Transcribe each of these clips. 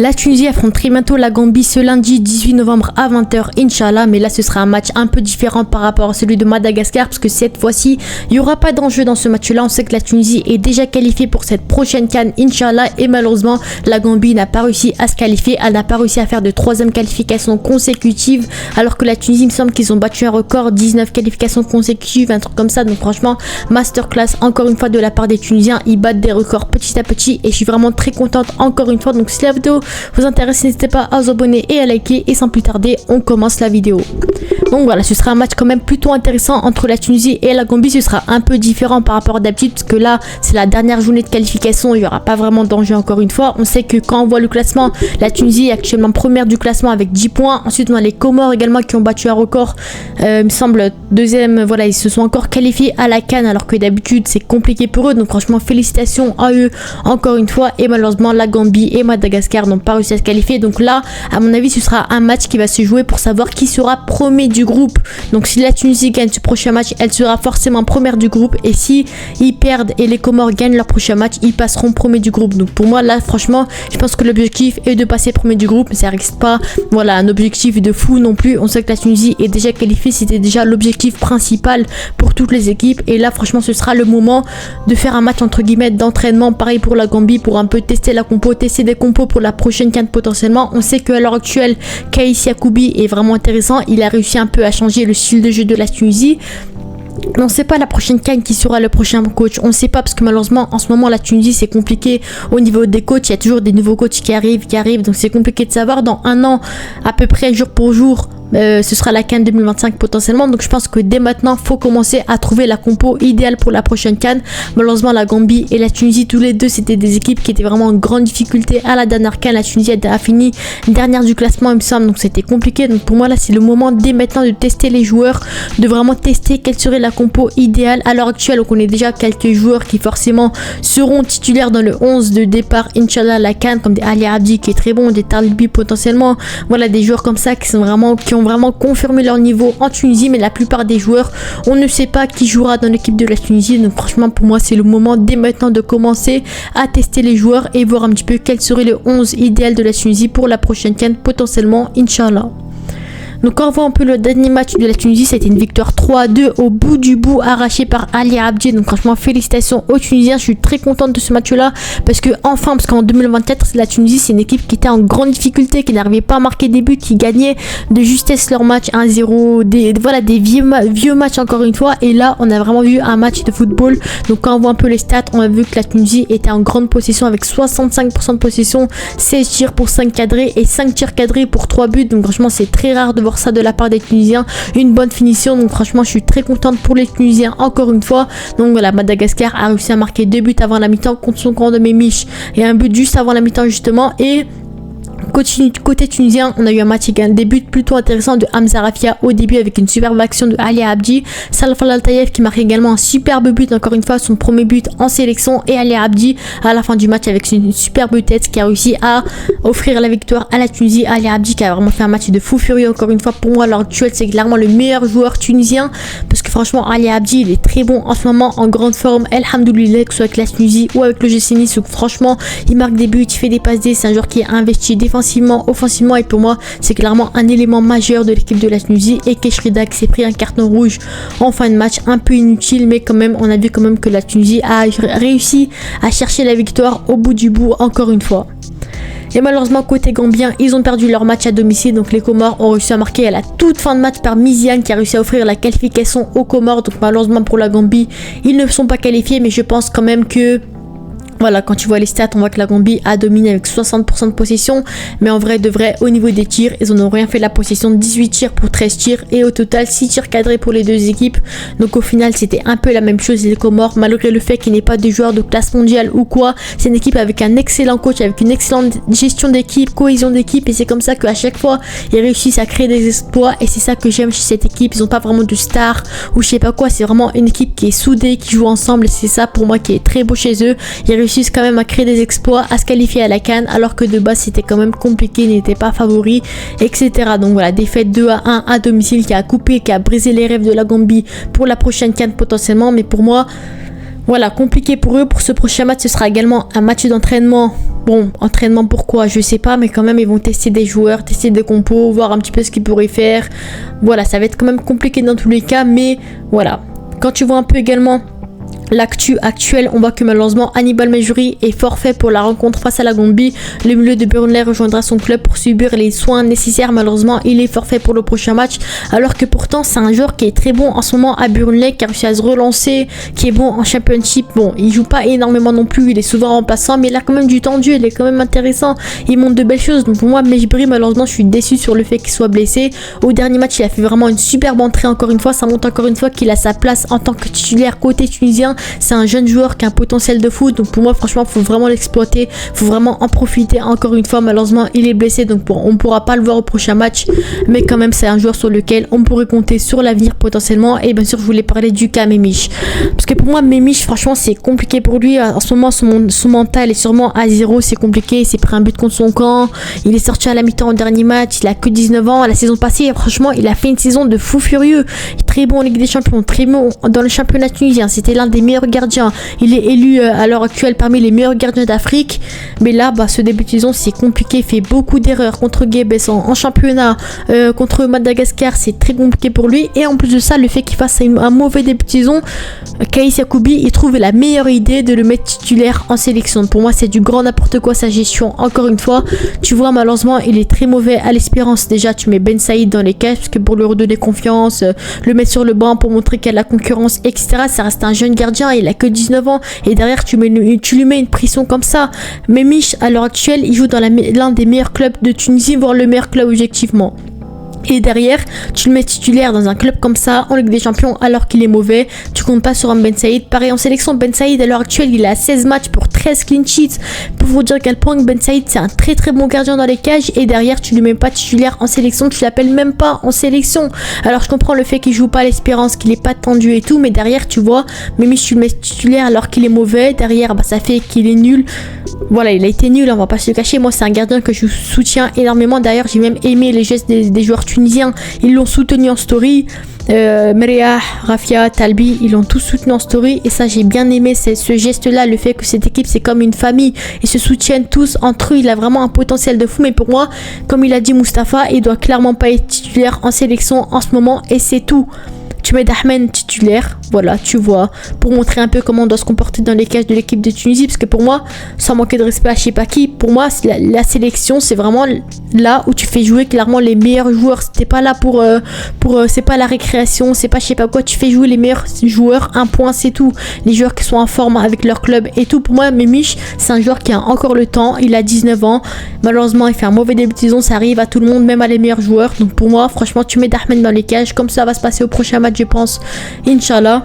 La Tunisie affronte très bientôt la Gambie ce lundi 18 novembre à 20h, Inch'Allah. Mais là, ce sera un match un peu différent par rapport à celui de Madagascar, parce que cette fois-ci, il n'y aura pas d'enjeu dans ce match-là. On sait que la Tunisie est déjà qualifiée pour cette prochaine CAN, Inch'Allah. Et malheureusement, la Gambie n'a pas réussi à se qualifier. Elle n'a pas réussi à faire de troisième qualification consécutive, alors que la Tunisie, il me semble qu'ils ont battu un record, 19 qualifications consécutives, un truc comme ça. Donc franchement, masterclass encore une fois de la part des Tunisiens. Ils battent des records petit à petit et je suis vraiment très contente encore une fois. Donc si la vidéo vous intéresse, n'hésitez pas à vous abonner et à liker, et sans plus tarder, on commence la vidéo. Donc voilà, ce sera un match quand même plutôt intéressant entre la Tunisie et la Gambie. Ce sera un peu différent par rapport à d'habitude, parce que là c'est la dernière journée de qualification, il n'y aura pas vraiment d'enjeu encore une fois. On sait que quand on voit le classement, la Tunisie est actuellement première du classement avec 10 points. Ensuite on a les Comores également qui ont battu un record, il me semble deuxième. Voilà, ils se sont encore qualifiés à la CAN, alors que d'habitude c'est compliqué pour eux. Donc franchement félicitations à eux encore une fois. Et malheureusement la Gambie et Madagascar n'ont pas réussi à se qualifier. Donc là à mon avis ce sera un match qui va se jouer pour savoir qui sera premier du groupe. Donc si la Tunisie gagne ce prochain match, elle sera forcément première du groupe, et si ils perdent et les Comores gagnent leur prochain match, ils passeront premier du groupe. Donc pour moi là franchement je pense que l'objectif est de passer premier du groupe, mais ça reste pas voilà un objectif de fou non plus. On sait que la Tunisie est déjà qualifiée, c'était déjà l'objectif principal pour toutes les équipes, et là franchement ce sera le moment de faire un match entre guillemets d'entraînement. Pareil pour la Gambie, pour un peu tester la compo, tester des compos pour la prochaine CAN potentiellement. On sait qu'à l'heure actuelle Kaïs Yacoubi est vraiment intéressant, il a réussi un peu à changer le style de jeu de la Tunisie. On ne sait pas la prochaine CAN qui sera le prochain coach, on ne sait pas, parce que malheureusement en ce moment la Tunisie c'est compliqué au niveau des coachs, il y a toujours des nouveaux coachs qui arrivent, donc c'est compliqué de savoir. Dans un an à peu près jour pour jour, ce sera la CAN 2025 potentiellement. Donc je pense que dès maintenant faut commencer à trouver la compo idéale pour la prochaine CAN. Malheureusement la Gambie et la Tunisie, tous les deux c'était des équipes qui étaient vraiment en grande difficulté à la dernière CAN. La Tunisie a fini dernière du classement il me semble, donc c'était compliqué. Donc pour moi là c'est le moment dès maintenant de tester les joueurs, de vraiment tester quelle serait la compo idéale. À l'heure actuelle on connaît déjà quelques joueurs qui forcément seront titulaires dans le 11 de départ Inch'Allah la CAN, comme des Ali Abdi qui est très bon, des Talbi potentiellement, voilà des joueurs comme ça qui ont vraiment confirmé leur niveau en Tunisie. Mais la plupart des joueurs, on ne sait pas qui jouera dans l'équipe de la Tunisie. Donc franchement pour moi c'est le moment dès maintenant de commencer à tester les joueurs et voir un petit peu quel serait le 11 idéal de la Tunisie pour la prochaine CAN potentiellement, Inch'Allah. Donc quand on voit un peu le dernier match de la Tunisie, c'était une victoire 3-2 au bout du bout, arrachée par Ali Abdi. Donc franchement félicitations aux Tunisiens, je suis très contente de ce match là, parce que enfin, parce qu'en 2024 la Tunisie c'est une équipe qui était en grande difficulté, qui n'arrivait pas à marquer des buts, qui gagnait de justesse leur match 1-0, des vieux matchs encore une fois. Et là on a vraiment vu un match de football. Donc quand on voit un peu les stats, on a vu que la Tunisie était en grande possession avec 65% de possession, 16 tirs pour 5 cadrés et 5 tirs cadrés pour 3 buts. Donc franchement c'est très rare de voir ça de la part des Tunisiens, une bonne finition. Donc franchement je suis très contente pour les Tunisiens encore une fois. Donc voilà, Madagascar a réussi à marquer 2 buts avant la mi-temps contre son camp de Mémiche, et un but juste avant la mi-temps justement. Et côté tunisien, on a eu un match avec un début plutôt intéressant de Hamza Rafia au début, avec une superbe action de Ali Abdi. Salaf Al-Taïef qui marque également un superbe but, encore une fois son premier but en sélection, et Ali Abdi à la fin du match avec une superbe tête qui a réussi à offrir la victoire à la Tunisie. Ali Abdi qui a vraiment fait un match de fou furieux encore une fois. Pour moi à l'heure actuelle c'est clairement le meilleur joueur tunisien, parce que franchement Ali Abdi il est très bon en ce moment, en grande forme, elhamdoulilah, que ce soit avec la Tunisie ou avec le GC Nice. Franchement il marque des buts, il fait des passes D, c'est un joueur qui est investi défensivement, offensivement, et pour moi c'est clairement un élément majeur de l'équipe de la Tunisie. Et Keshrida qui s'est pris un carton rouge en fin de match, un peu inutile, mais quand même on a vu quand même que la Tunisie a réussi à chercher la victoire au bout du bout encore une fois. Et malheureusement côté gambien, ils ont perdu leur match à domicile. Donc les Comores ont réussi à marquer à la toute fin de match par Miziane qui a réussi à offrir la qualification aux Comores. Donc malheureusement pour la Gambie, ils ne sont pas qualifiés, mais je pense quand même que voilà, quand tu vois les stats, on voit que la Gambie a dominé avec 60% de possession. Mais en vrai de vrai, au niveau des tirs, ils n'ont rien fait de la possession, 18 tirs pour 13 tirs. Et au total, 6 tirs cadrés pour les deux équipes. Donc au final, c'était un peu la même chose les Comores. Malgré le fait qu'il n'y ait pas de joueurs de classe mondiale ou quoi. C'est une équipe avec un excellent coach, avec une excellente gestion d'équipe, cohésion d'équipe. Et c'est comme ça qu'à chaque fois, ils réussissent à créer des exploits. Et c'est ça que j'aime chez cette équipe. Ils n'ont pas vraiment de stars ou je sais pas quoi. C'est vraiment une équipe qui est soudée, qui joue ensemble. Et c'est ça pour moi qui est très beau chez eux. Ils réussissent quand même à créer des exploits, à se qualifier à la CAN, alors que de base c'était quand même compliqué, ils n'étaient pas favoris, etc. Donc voilà, défaite 2-1 à domicile qui a brisé les rêves de la Gambie pour la prochaine CAN potentiellement. Mais pour moi Voilà, compliqué pour eux. Pour ce prochain match, ce sera également un match d'entraînement. Bon, entraînement pourquoi, je sais pas, mais quand même, ils vont tester des joueurs, tester des compos, voir un petit peu ce qu'ils pourraient faire. Voilà, ça va être quand même compliqué dans tous les cas, mais voilà. Quand tu vois un peu également l'actu actuelle, on voit que malheureusement Hannibal Mejbri est forfait pour la rencontre face à la Gambie. Le milieu de Burnley rejoindra son club pour subir les soins nécessaires. Malheureusement, il est forfait pour le prochain match, alors que pourtant c'est un joueur qui est très bon en ce moment à Burnley, qui a réussi à se relancer, qui est bon en Championship. Bon, il joue pas énormément non plus, il est souvent remplaçant, mais il a quand même du temps de jeu, il est quand même intéressant, il montre de belles choses. Donc pour moi, Mejbri, malheureusement, je suis déçu sur le fait qu'il soit blessé. Au dernier match, il a fait vraiment une superbe entrée, encore une fois, ça montre encore une fois qu'il a sa place en tant que titulaire côté tunisien. C'est un jeune joueur qui a un potentiel de foot, donc pour moi franchement faut vraiment l'exploiter, faut vraiment en profiter. Encore une fois, malheureusement il est blessé, donc on ne pourra pas le voir au prochain match, mais quand même c'est un joueur sur lequel on pourrait compter sur l'avenir potentiellement. Et bien sûr je voulais parler du cas Memich, parce que pour moi Memich franchement c'est compliqué pour lui en ce moment. Son mental est sûrement à zéro, c'est compliqué, il s'est pris un but contre son camp, il est sorti à la mi-temps au dernier match, il a que 19 ans. La saison passée franchement il a fait une saison de fou furieux, très bon en Ligue des Champions, très bon dans le championnat tunisien, c'était l'un des meilleurs gardiens. Il est élu à l'heure actuelle parmi les meilleurs gardiens d'Afrique. Mais là, ce début de saison, c'est compliqué. Il fait beaucoup d'erreurs contre Guebes en championnat, contre Madagascar. C'est très compliqué pour lui. Et en plus de ça, le fait qu'il fasse un mauvais début de saison, Kaïs Yacoubi, il trouve la meilleure idée de le mettre titulaire en sélection. Pour moi, c'est du grand n'importe quoi sa gestion. Encore une fois, tu vois, malheureusement, il est très mauvais à l'Espérance. Déjà, tu mets Ben Saïd dans les cages parce que pour lui redonner confiance, le mettre sur le banc pour montrer qu'il y a de la concurrence, etc. Ça reste un jeune gardien. Il a que 19 ans et derrière tu lui mets une pression comme ça. Memich à l'heure actuelle il joue dans l'un des meilleurs clubs de Tunisie, voire le meilleur club objectivement. Et derrière, tu le mets titulaire dans un club comme ça, en Ligue des Champions, alors qu'il est mauvais. Tu comptes pas sur un Ben Saïd. Pareil en sélection, Ben Saïd à l'heure actuelle, il a 16 matchs pour 13 clean sheets. Pour vous dire à quel point Ben Saïd, c'est un très très bon gardien dans les cages. Et derrière, tu lui mets pas titulaire en sélection, tu l'appelles même pas en sélection. Alors je comprends le fait qu'il joue pas à l'Espérance, qu'il est pas tendu et tout, mais derrière, tu vois, même si tu le mets titulaire alors qu'il est mauvais, derrière, ça fait qu'il est nul. Voilà, il a été nul, on va pas se le cacher. Moi, c'est un gardien que je soutiens énormément. D'ailleurs, j'ai même aimé les gestes des joueurs tunisiens. Ils l'ont soutenu en story. Meriah, Rafia, Talbi, ils l'ont tous soutenu en story. Et ça, j'ai bien aimé ce geste-là. Le fait que cette équipe, c'est comme une famille. Ils se soutiennent tous entre eux. Il a vraiment un potentiel de fou. Mais pour moi, comme il a dit Mustapha, il doit clairement pas être titulaire en sélection en ce moment. Et c'est tout. Tu mets Dahmen titulaire, voilà, tu vois, pour montrer un peu comment on doit se comporter dans les cages de l'équipe de Tunisie. Parce que pour moi, sans manquer de respect à je sais pas qui, pour moi, la sélection, c'est vraiment là où tu fais jouer clairement les meilleurs joueurs. C'était pas là pour c'est pas la récréation, c'est pas je sais pas quoi. Tu fais jouer les meilleurs joueurs, un point, c'est tout. Les joueurs qui sont en forme avec leur club et tout. Pour moi, Memich, c'est un joueur qui a encore le temps. Il a 19 ans. Malheureusement, il fait un mauvais début de saison. Ça arrive à tout le monde, même à les meilleurs joueurs. Donc pour moi, franchement, tu mets Dahmen dans les cages. Comme ça va se passer au prochain match, je pense, Inch'Allah,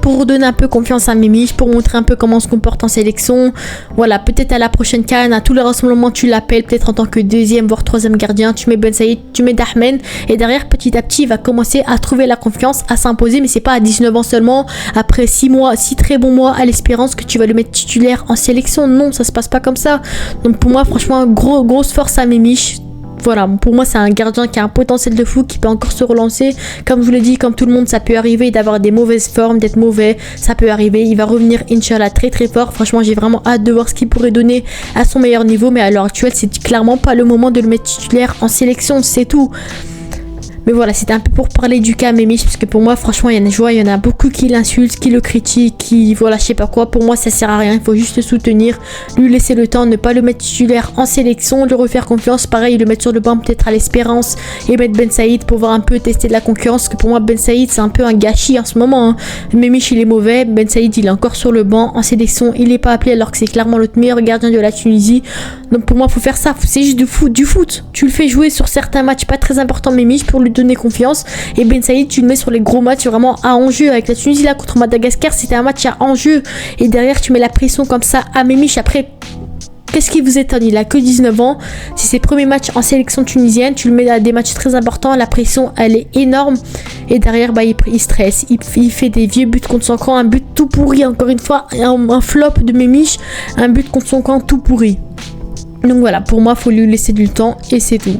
pour redonner un peu confiance à Memich, pour montrer un peu comment on se comporte en sélection. Voilà, peut-être à la prochaine CAN, à tous les rassemblements, tu l'appelles peut-être en tant que deuxième voire troisième gardien. Tu mets Ben Saïd, tu mets Dahmen, et derrière petit à petit il va commencer à trouver la confiance, à s'imposer. Mais c'est pas à 19 ans seulement, après 6 très bons mois à l'Espérance, que tu vas le mettre titulaire en sélection. Non, ça se passe pas comme ça. Donc pour moi, franchement, grosse force à Memich. Voilà, pour moi c'est un gardien qui a un potentiel de fou, qui peut encore se relancer. Comme je vous l'ai dit, comme tout le monde, ça peut arriver d'avoir des mauvaises formes, d'être mauvais, ça peut arriver. Il va revenir Inch'Allah très très fort. Franchement, j'ai vraiment hâte de voir ce qu'il pourrait donner à son meilleur niveau. Mais à l'heure actuelle, c'est clairement pas le moment de le mettre titulaire en sélection, c'est tout. Mais voilà, c'était un peu pour parler du cas Memich, parce que pour moi, franchement, il y en a beaucoup qui l'insultent, qui le critiquent, qui, voilà, je sais pas quoi. Pour moi, ça sert à rien. Il faut juste le soutenir, lui laisser le temps, ne pas le mettre titulaire en sélection, lui refaire confiance. Pareil, le mettre sur le banc peut-être à l'Espérance et mettre Ben Saïd pour voir un peu tester de la concurrence. Parce que pour moi, Ben Saïd, c'est un peu un gâchis en ce moment, hein. Memich, il est mauvais. Ben Saïd, il est encore sur le banc. En sélection, il est pas appelé alors que c'est clairement le meilleur gardien de la Tunisie. Donc pour moi, faut faire ça. C'est juste du foot. Tu le fais jouer sur certains matchs pas très importants, Memich, pour lui donner confiance. Et Ben Saïd, tu le mets sur les gros matchs vraiment à enjeu. Avec la Tunisie là contre Madagascar, c'était un match à enjeu. Et derrière, tu mets la pression comme ça à Memich. Après, qu'est-ce qui vous étonne? Il a que 19 ans. C'est ses premiers matchs en sélection tunisienne. Tu le mets à des matchs très importants. La pression, elle est énorme. Et derrière, il stresse. Il fait des vieux buts contre son camp. Un but tout pourri. Encore une fois, un flop de Memich. Un but contre son camp tout pourri. Donc voilà, pour moi, il faut lui laisser du temps. Et c'est tout.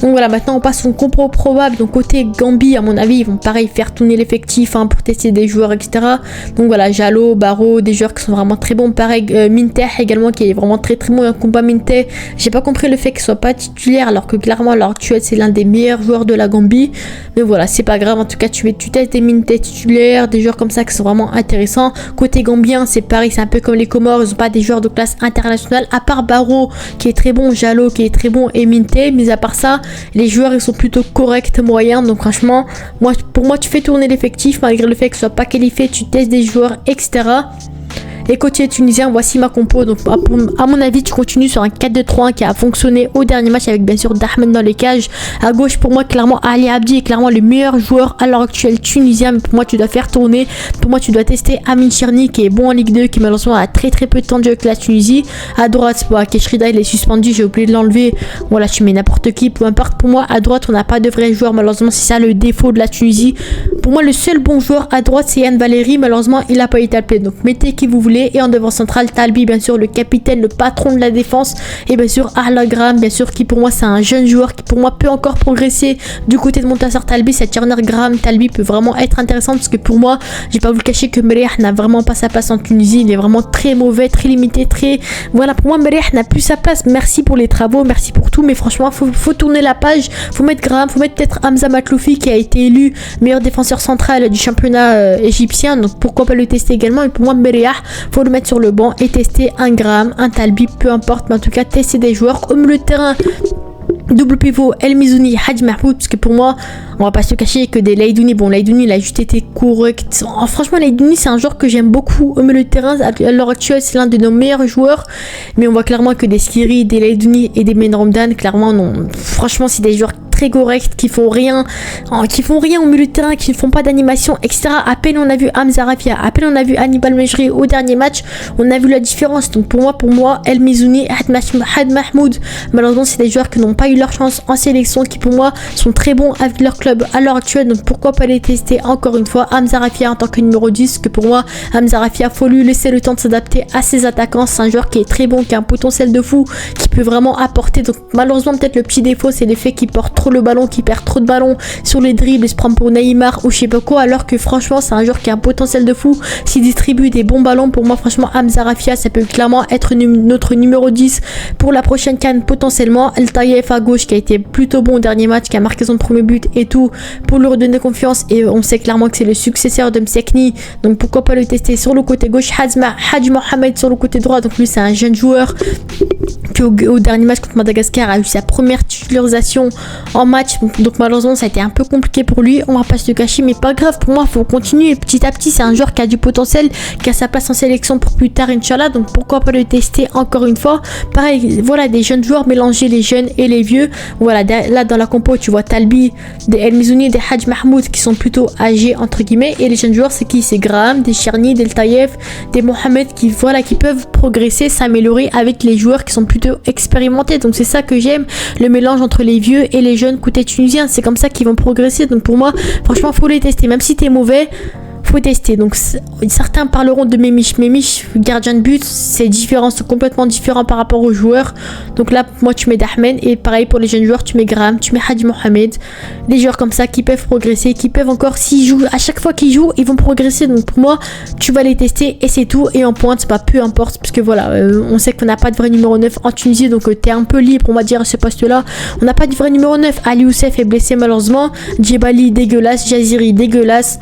Donc voilà, maintenant on passe au compo probable. Donc côté Gambie, à mon avis, ils vont pareil faire tourner l'effectif pour tester des joueurs, etc. Donc voilà, Jallo, Barrow, des joueurs qui sont vraiment très bons. Pareil, Minte également, qui est vraiment très très bon. Un combat Minte, j'ai pas compris le fait qu'il soit pas titulaire, alors que clairement à l'heure actuelle c'est l'un des meilleurs joueurs de la Gambie. Mais voilà, c'est pas grave. En tout cas, tu testes des Minte titulaires, des joueurs comme ça qui sont vraiment intéressants. Côté gambien, c'est pareil, c'est un peu comme les Comores, ils ont pas des joueurs de classe internationale, à part Barrow qui est très bon, Jallo qui est très bon et Minte. Mais à part ça, les joueurs ils sont plutôt corrects, moyens. Donc franchement, pour moi, tu fais tourner l'effectif malgré le fait que ce soit pas qualifié, tu testes des joueurs, etc. Et côté tunisien, voici ma compo. Donc à mon avis, tu continues sur un 4-2-3-1 qui a fonctionné au dernier match avec bien sûr Dahman dans les cages. À gauche, pour moi, clairement, Ali Abdi est clairement le meilleur joueur à l'heure actuelle tunisien. Mais pour moi, tu dois faire tourner. Pour moi, tu dois tester Amin Cherni qui est bon en Ligue 2, qui malheureusement a très très peu de temps de jeu avec la Tunisie. À droite, Keshrida, il est suspendu, j'ai oublié de l'enlever. Voilà, tu mets n'importe qui, peu importe. Pour moi, à droite, on n'a pas de vrai joueur. Malheureusement, c'est ça le défaut de la Tunisie. Pour moi, le seul bon joueur à droite, c'est Yann Valéry. Malheureusement, il n'a pas été appelé. Donc mettez qui vous voulez. Et en devant central, Talbi, bien sûr, le capitaine, le patron de la défense. Et bien sûr, Arla Graham, bien sûr, qui pour moi, c'est un jeune joueur qui pour moi peut encore progresser du côté de Montassar Talbi. Cette Turner Graham, Talbi peut vraiment être intéressant parce que pour moi, j'ai pas voulu cacher que Merih n'a vraiment pas sa place en Tunisie. Il est vraiment très mauvais, très limité, très. Voilà, pour moi, Merih n'a plus sa place. Merci pour les travaux, merci pour tout. Mais franchement, faut tourner la page. Faut mettre Graham, faut mettre peut-être Hamza Matloufi qui a été élu meilleur défenseur central du championnat égyptien. Donc pourquoi pas le tester également. Et pour moi, Merih, faut le mettre sur le banc et tester un Graham, un Talbi, peu importe, mais en tout cas tester des joueurs. Au milieu de terrain, double pivot, El Mizouni, Hadj Mahmoud, parce que pour moi, on va pas se cacher que des Leidouni, bon Leidouni il a juste été correct. Franchement Leidouni c'est un joueur que j'aime beaucoup au milieu de terrain, à l'heure actuelle c'est l'un de nos meilleurs joueurs, mais on voit clairement que des Skiri, des Leidouni et des Menromdan, clairement non, franchement c'est des joueurs très corrects qui font rien au milieu de terrain, qui ne font pas d'animation, etc. À peine on a vu Hamza Rafia, à peine on a vu Hannibal Mejri au dernier match, on a vu la différence. Donc pour moi El Mizouni, Had Mahmoud, malheureusement c'est des joueurs qui n'ont pas eu leur chance en sélection, qui pour moi sont très bons avec leur club à l'heure actuelle, donc pourquoi pas les tester encore une fois. Hamza Rafia en tant que numéro 10, que pour moi Hamza Rafia, faut lui laisser le temps de s'adapter à ses attaquants. C'est un joueur qui est très bon, qui a un potentiel de fou, qui peut vraiment apporter. Donc malheureusement peut-être le petit défaut c'est l'effet qu'il porte trop le ballon, qui perd trop de ballons sur les dribbles, il se prend pour Neymar ou je sais pas quoi, alors que franchement c'est un joueur qui a un potentiel de fou, s'il distribue des bons ballons. Pour moi franchement Hamza Rafia ça peut clairement être notre numéro 10 pour la prochaine CAN potentiellement. El Taïef à gauche qui a été plutôt bon au dernier match, qui a marqué son premier but et tout, pour lui redonner confiance, et on sait clairement que c'est le successeur de Msekni, donc pourquoi pas le tester sur le côté gauche. Hadj Mohamed sur le côté droit, donc lui c'est un jeune joueur qui au dernier match contre Madagascar a eu sa première titularisation en match, donc malheureusement ça a été un peu compliqué pour lui, on va pas se le cacher, mais pas grave, pour moi faut continuer petit à petit. C'est un joueur qui a du potentiel, qui a sa place en sélection pour plus tard Inch'Allah, donc pourquoi pas le tester encore une fois. Pareil, voilà, des jeunes joueurs, mélanger les jeunes et les vieux. Voilà, là dans la compo tu vois Talbi, des El Mizouni, des Hadj Mahmoud qui sont plutôt âgés entre guillemets, et les jeunes joueurs c'est qui? C'est Graham, des Cherni, des Taïef, des Mohamed, qui peuvent progresser, s'améliorer avec les joueurs qui sont plutôt expérimentés. Donc c'est ça que j'aime, le mélange entre les vieux et les jeunes côté tunisien, c'est comme ça qu'ils vont progresser. Donc pour moi franchement faut les tester, même si t'es mauvais faut tester. Donc certains parleront de Mémich, gardien de but, c'est différent, c'est complètement différent par rapport aux joueurs. Donc là moi tu mets Dahmen, et pareil pour les jeunes joueurs tu mets Graham, tu mets Hadj Mohamed, des joueurs comme ça qui peuvent progresser, qui peuvent encore, s'ils jouent, à chaque fois qu'ils jouent ils vont progresser. Donc pour moi tu vas les tester et c'est tout, et en pointe c'est pas, peu importe, parce que voilà on sait qu'on n'a pas de vrai numéro 9 en Tunisie, donc t'es un peu libre on va dire à ce poste là, on n'a pas de vrai numéro 9. Ali Youssef est blessé malheureusement, Djebali dégueulasse, Jaziri dégueulasse,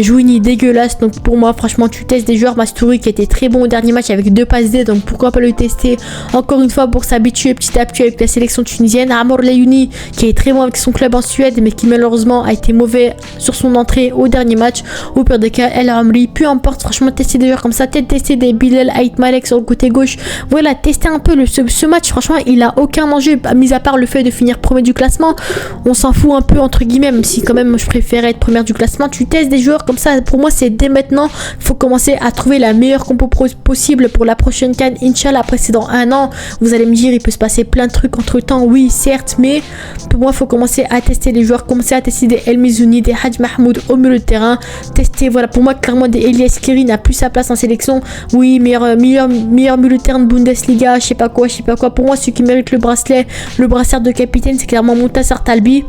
Jouini dégueulasse. Donc pour moi franchement tu testes des joueurs. Mastouri qui était très bon au dernier match avec 2 passes D, donc pourquoi pas le tester encore une fois pour s'habituer petit à petit avec la sélection tunisienne. Amor Layouni qui est très bon avec son club en Suède, mais qui malheureusement a été mauvais sur son entrée au dernier match. Au pire des cas El Amri, peu importe, franchement tester des joueurs comme ça, peut-être tester des Bilal Ait Malek sur le côté gauche. Voilà, tester un peu ce match. Franchement il a aucun enjeu, mis à part le fait de finir premier du classement, on s'en fout un peu entre guillemets, même si quand même je préfère être première du classement. Tu testes des joueurs comme ça, là, pour moi, c'est dès maintenant, il faut commencer à trouver la meilleure compo possible pour la prochaine CAN. Inch'Allah, après c'est dans un an. Vous allez me dire, il peut se passer plein de trucs entre temps, oui, certes, mais pour moi, il faut commencer à tester les joueurs, commencer à tester des El Mizouni, des Hadj Mahmoud au milieu de terrain, tester, voilà, pour moi, clairement, des Elias Kiri n'a plus sa place en sélection. Oui, meilleur milieu de terrain de Bundesliga, je sais pas quoi. Pour moi, celui qui mérite le bracelet, le brassard de capitaine, c'est clairement Montassar Talbi.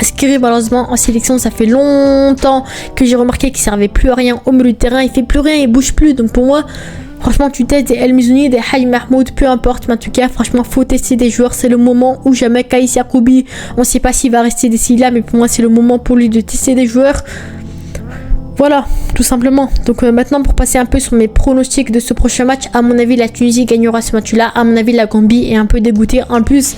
Skiri, malheureusement, en sélection, ça fait longtemps que j'ai remarqué qu'il servait plus à rien au milieu de terrain. Il fait plus rien, il bouge plus. Donc pour moi, franchement, tu testes des El Mizouni, des Hadj Mahmoud, peu importe. Mais en tout cas, franchement, faut tester des joueurs. C'est le moment où jamais Kais Yacoubi, on sait pas s'il va rester d'ici là, mais pour moi, c'est le moment pour lui de tester des joueurs. Voilà, tout simplement. Donc maintenant, pour passer un peu sur mes pronostics de ce prochain match, à mon avis, la Tunisie gagnera ce match-là. À mon avis, la Gambie est un peu dégoûtée. En plus,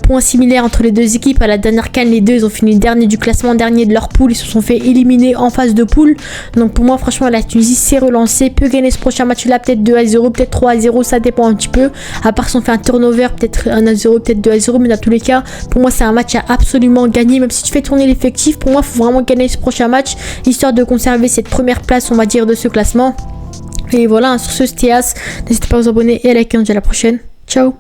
point similaire entre les deux équipes. À la dernière CAN, les deux, ils ont fini dernier du classement, dernier de leur poule. Ils se sont fait éliminer en phase de poule. Donc pour moi, franchement, la Tunisie s'est relancée. Peut gagner ce prochain match-là, peut-être 2-0, peut-être 3-0. Ça dépend un petit peu. À part si on fait un turnover, peut-être 1-0, peut-être 2-0. Mais dans tous les cas, pour moi, c'est un match à absolument gagner. Même si tu fais tourner l'effectif, pour moi, il faut vraiment gagner ce prochain match, histoire de conserver cette première place, on va dire, de ce classement. Et voilà, sur ce, c'était As. N'hésitez pas à vous abonner et à liker. On se dit à la prochaine. Ciao.